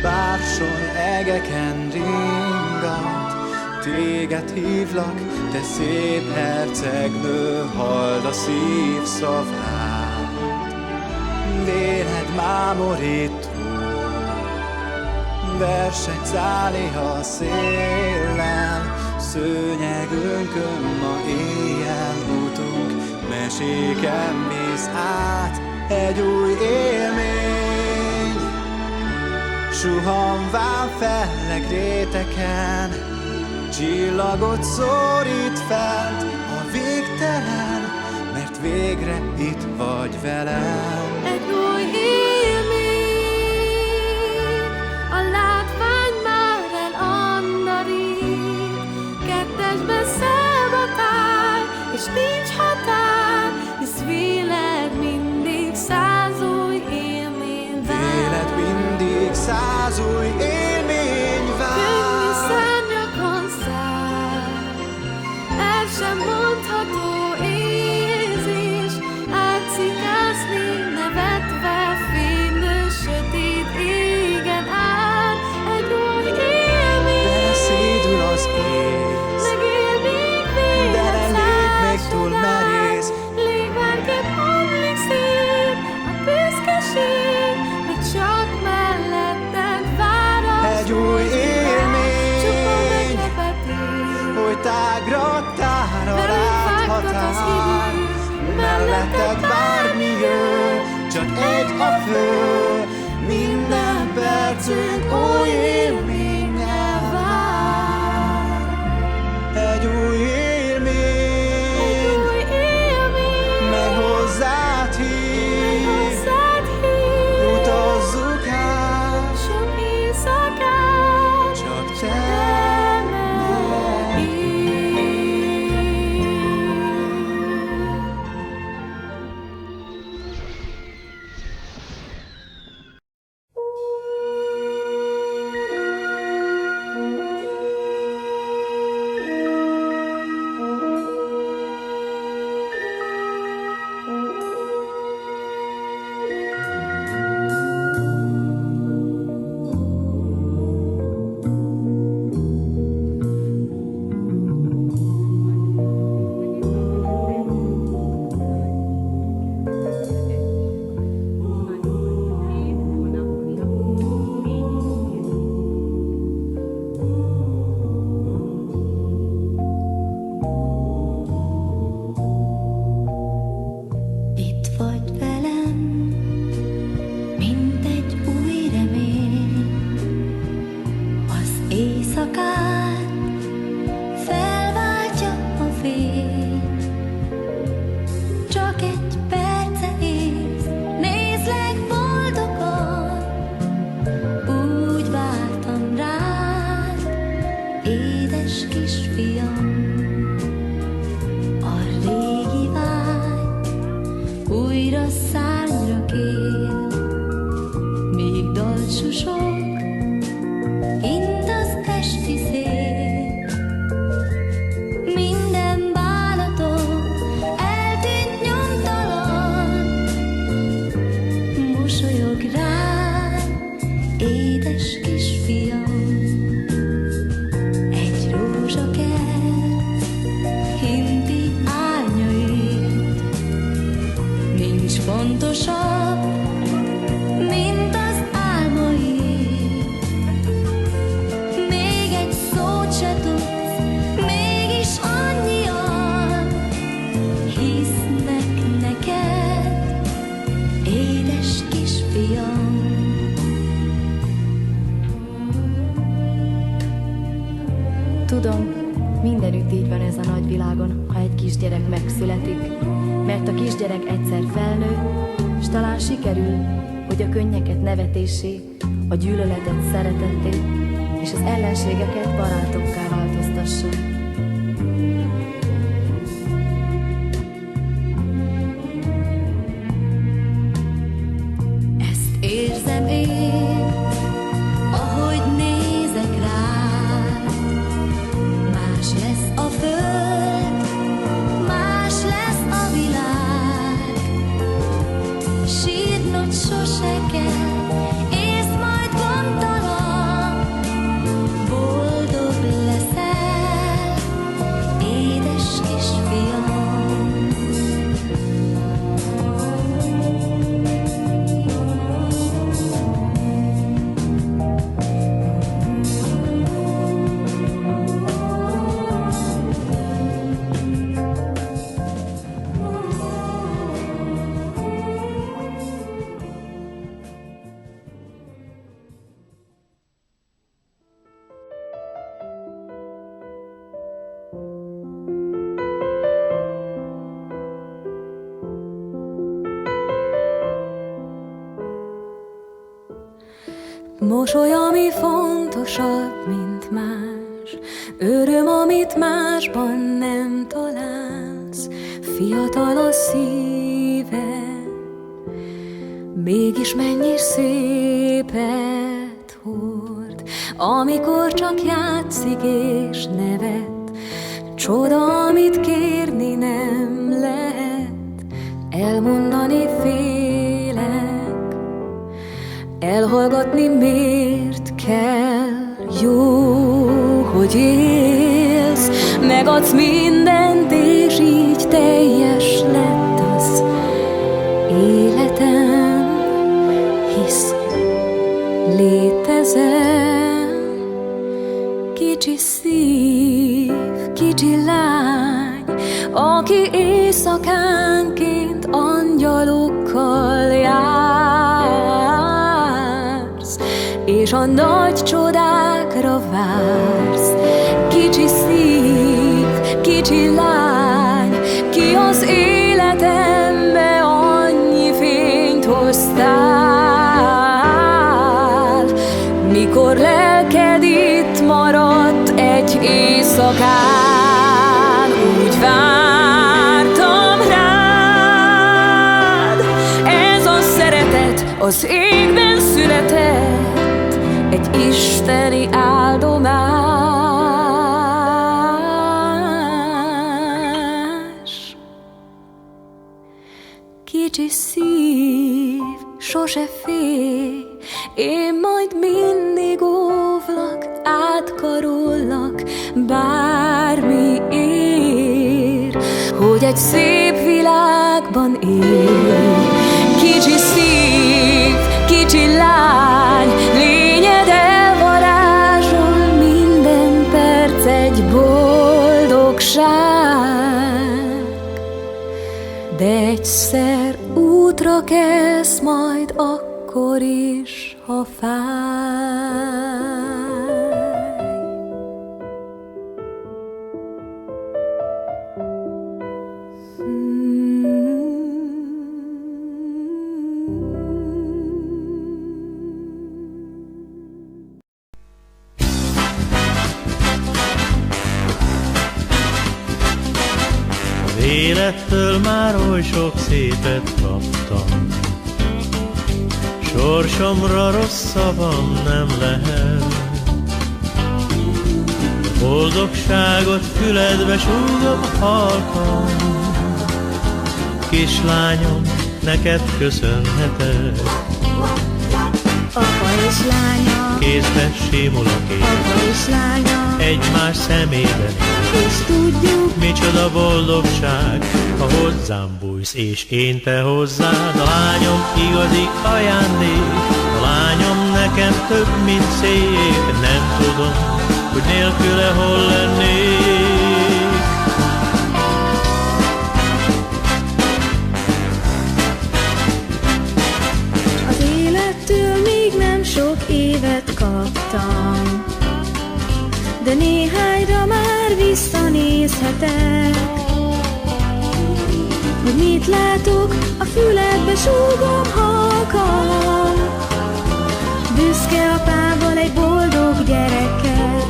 bárson egeken ringat. Téged hívlak, te szép hercegnő, halld a szív szavát. Véled mámorító, versenyszállni a széllel. Szőnyegünkön ma éjjel utunk, meséken visz át egy új élmény. Suhanván felleg réteken, csillagot szórít fent a végtelen, mert végre itt vagy velem. Egy új élmény, a látvány már elandorít. Kettesben szabadál, és nincs határ, hisz véled mindig 100 új élmény vár. Véled mindig 100 új élmény vár. Könnyű szárnyakon száll, el sem mondható érzés, átszikászni nevetve, fénylő sötét égen áll. Egy új élmény, Beleszédül az ész, megél még de vélet ne légy még túl merész. Légvárként omlik szét a büszkeség, mert csak melletted vár az Egy új Csupán élmény, meglepetés, hogy tágra tára velünk vágtat az láthatál. idő, Melletted bármi jön, csak egy a fő. Minden percünk új élménnyel vár. Egy új élmény, új élmény, mely hozzád hív. hozzád hív, Utazzuk át, sok éjszakát, csak te veled így. Itt vagy velem, mint egy új remény. Az éjszakát felváltja a fény. Csak egy perce ész, nézlek boldogan. Úgy vártam rád, édes kisfiam. A régi vágy újra szárnyra kér, míg dalt susog,int az esti szél. Minden bánatom eltűnt nyomtalan, mosolyog rád, édes kisfiam. Egy rózsakert hinti árnyait, nincs fontosabb, mint az álmaid. Még egy szót se tudsz, mégis annyian hisznek neked, édes kisfiam. Tudom, mindenütt így van ez a nagy világon, ha egy kisgyerek megszületik, mert a kisgyerek egyszer felnő, s talán sikerül, hogy a könnyeket nevetésé, a gyűlöletet szeretetté, és az ellenségeket barátokká változtassa. Ezt érzem én, ahogy nézek rád. Más lesz a föld, más lesz a világ. Sírnod sose kell, ész majd gondtalan. Mosoly, ami fontosabb, mint más, öröm, amit másban nem találsz. Fiatal a szíve, mégis mennyi szépet hord, amikor csak játszik és nevet. Csoda, amit kérni nem lehet, elmondani félek, elhallgatni miért kell. Jó, hogy élsz, megadsz mindent, és így teljes lett az életem, hisz létezem. Kicsi szív, kicsi lány, aki éjszakánként angyalokkal jársz, és a nagy csodákra vársz. Kicsi szív, kicsi lány, ki az életembe annyi fényt hoztál, mikor lelked itt maradt egy éjszakán. Úgy vártam rád, ez a szeretet az égben született, egy isteni áldomás. Kicsi szív, sose félj, én majd mindig óvlak, átkarollak, bármi ér, hogy egy szép világban élj. Kicsi szív, kicsi lány, lényed elvarázsol, minden perc egy boldogság. De egyszer útra kezd majd akkor is, ha fáj. Az élettől már oly sok szépet kaptam, sorsomra rossz szavam nem lehet. Boldogságot füledbe súgom halkan, kislányom, neked köszönhetek. Apa és lánya, Kézbe simul a kép, apa és lánya, egymás szemében, és tudjuk, micsoda boldogság, ha hozzám bújsz, és én te hozzád. A lányom igazi ajándék, a lányom nekem több, mint szép. Nem tudom, hogy nélküle hol lennék. az élettől még nem sok évet kaptam, de néhányra már visszanézhetek. Hogy mit látok, a füledbe súgom halkan, büszke apával egy boldog gyereket.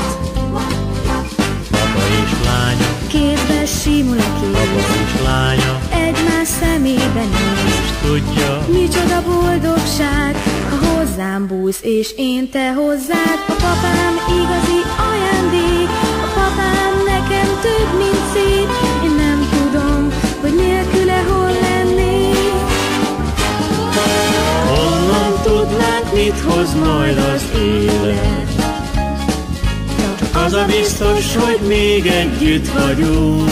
Apa és lánya, Kézbe simul a apa kéz, és lánya, egymás szemébe néz. és tudja, Micsoda boldogság, ha hozzám bújsz, és én te hozzád. A papám igazi ajándék, a papám nekem több, mint szép. Én nem tudom, hogy nélküle hol lennék. honnan tudnánk, mit hoz majd az élet. Csak az a biztos, hogy még együtt vagyunk.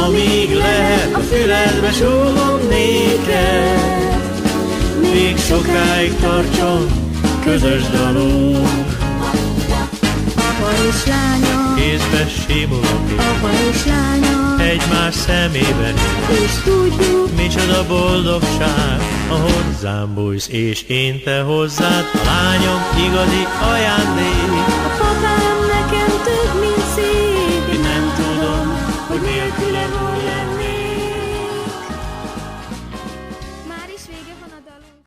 Amíg lehet, a füledbe súgom néked, még sokáig tartson közös dalunk. Apa és lánya, Kézbe simul a kép, apa és lánya, egymás szemében, és tudjuk, micsoda boldogság, ha hozzám bújsz, és én te hozzád. A lányom igazi ajándék, a papám nekem több, mint szép. én nem tudom, hogy nélküle hol lennék. Már is vége van a dalunk.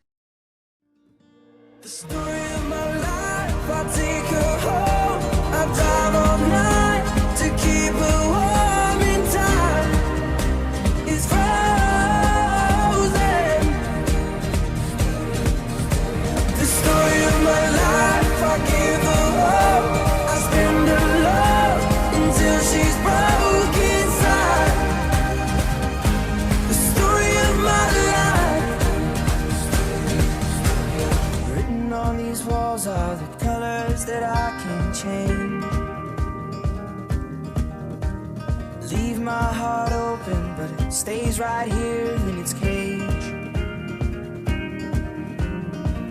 The story of my life, I take her home. I drive all night to keep her warm in time. It's frozen. The story of my life, I give her up. I spend her love until she's broke inside. The story of my life. Written on these walls are the colors that I can't change. Leave my heart open, but it stays right here in its cage.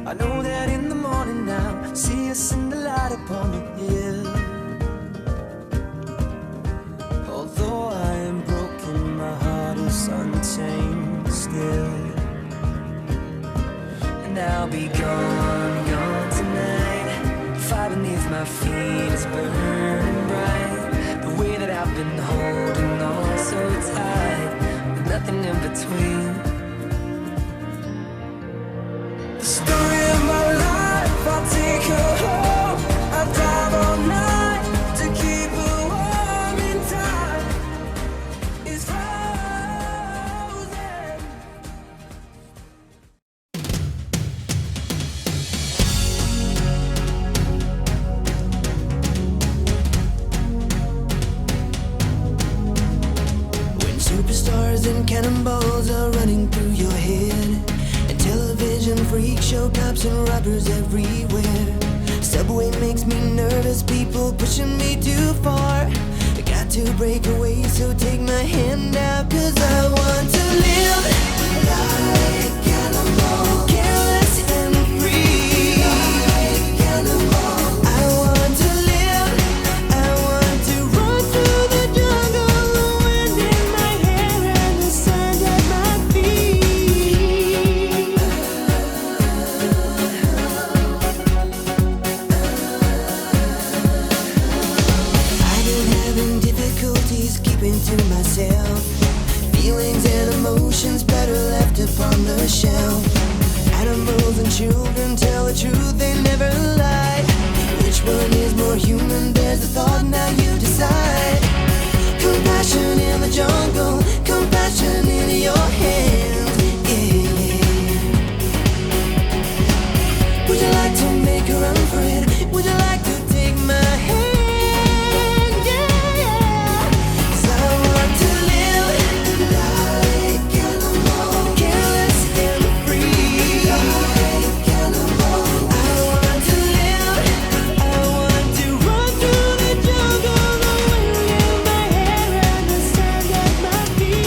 I know that in the morning now, see us in the light upon the hill. Although I am broken, my heart is untamed still. And I'll be gone, gone tonight. Fire beneath my feet is burning bright. The way that I've been holding on so tight, with nothing in between. The story of my life, I'll take her home. I drive all night to keep her warm in time. It's frozen. When superstars and cannonballs are running through your head, and television freak show cops and robbers everywhere. Subway makes me nervous, people pushing me too far. I got to break away, so take my hand out, 'cause I want to live like animal, careless and free. Like animal. I want to live, I want to run through the jungle, the wind in my hair and the sand at my feet. I've been having difficulties keeping to myself. Feelings and emotions better left upon the shelf. Animals and children tell the truth, they never lie. Which one is more human? There's a thought, now you decide. Compassion in the jungle, compassion in your hands. Yeah. Would you like to make a run for it? Would you like to take my hand? Yeah. 'Cause I want to live like animal, careless and free. Like animal. I want to live, I want to run through the jungle, the wind in my hair and the sand at my feet.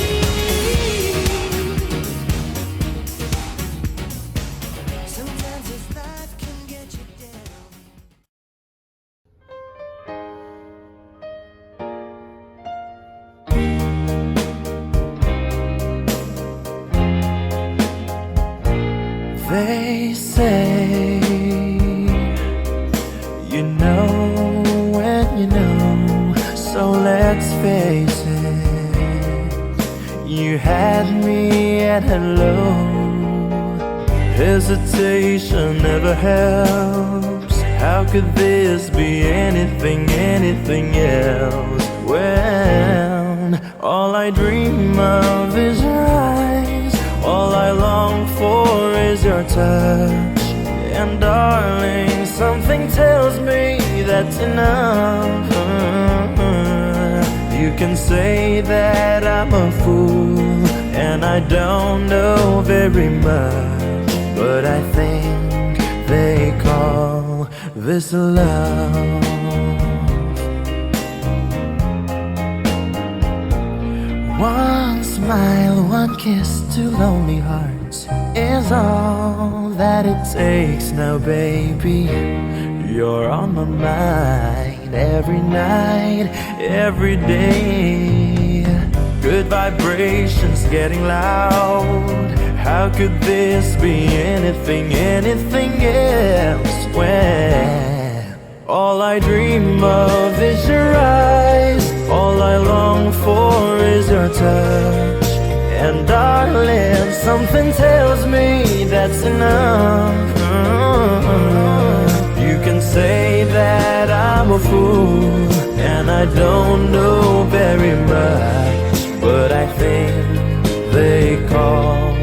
Sometimes this life can get you down. They say you know when you know, so let's face it. You had me at hello. Hesitation never helps. How could this be anything else? When all I dream of is your eyes, all I long for is your touch. And darling, something tells me that's enough. You can say that I'm a fool and I don't know very much, but I think they call this love. One smile, one kiss, two lonely hearts is all that it takes now, baby. You're on my mind every night, every day. Good vibrations getting loud. How could this be anything else? When all I dream of is your eyes, all I long for is your touch. And darling, something tells me that's enough. a fool, and I don't know very much, but I think they call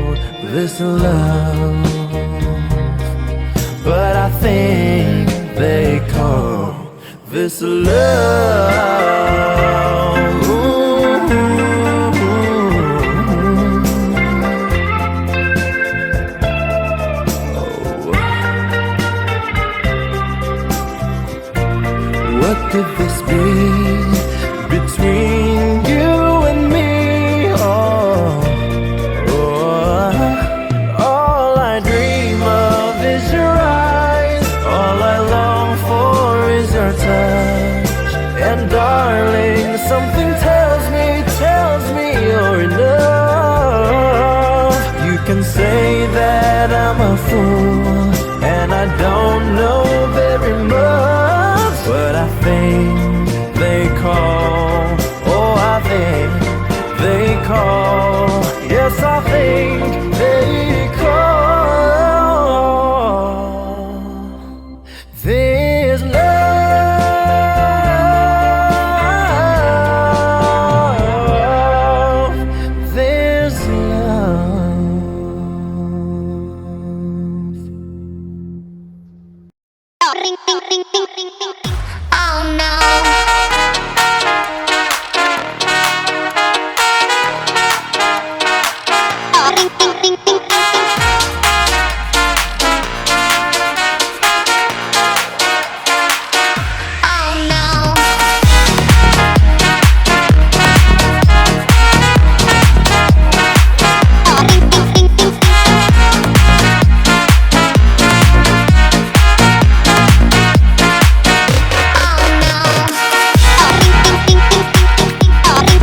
this love. But I think they call this love. What could this be between you and me? All I dream of is your eyes. All I long for is your touch. And darling, something tells me you're enough. You can say that I'm a fool, and I don't know very much, but I think they call, oh I think they call, yes I think they call this love, this love. Ring, ring, ring, ring, ring, ring. Oh no. Oh, ring, ring, ring, ring, ring, ring. Oh no. Oh, ring, ring, ring, ring, ring.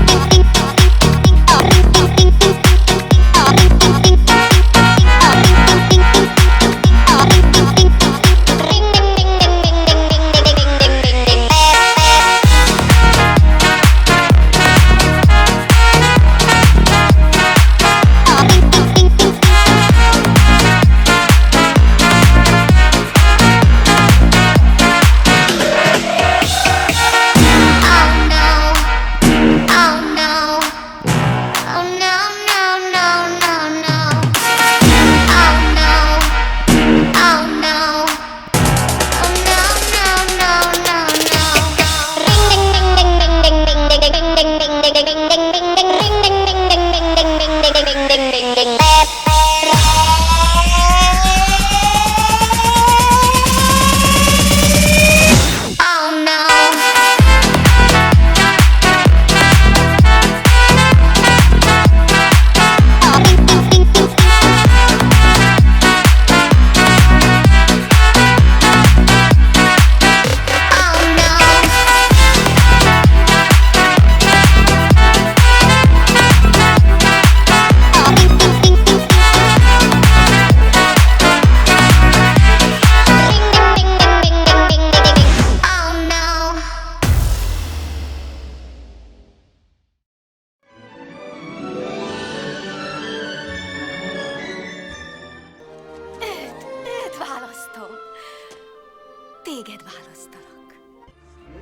Téged választalak.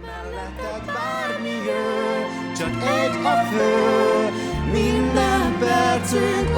Melletted bármi jön, csak egy a fő, minden percünk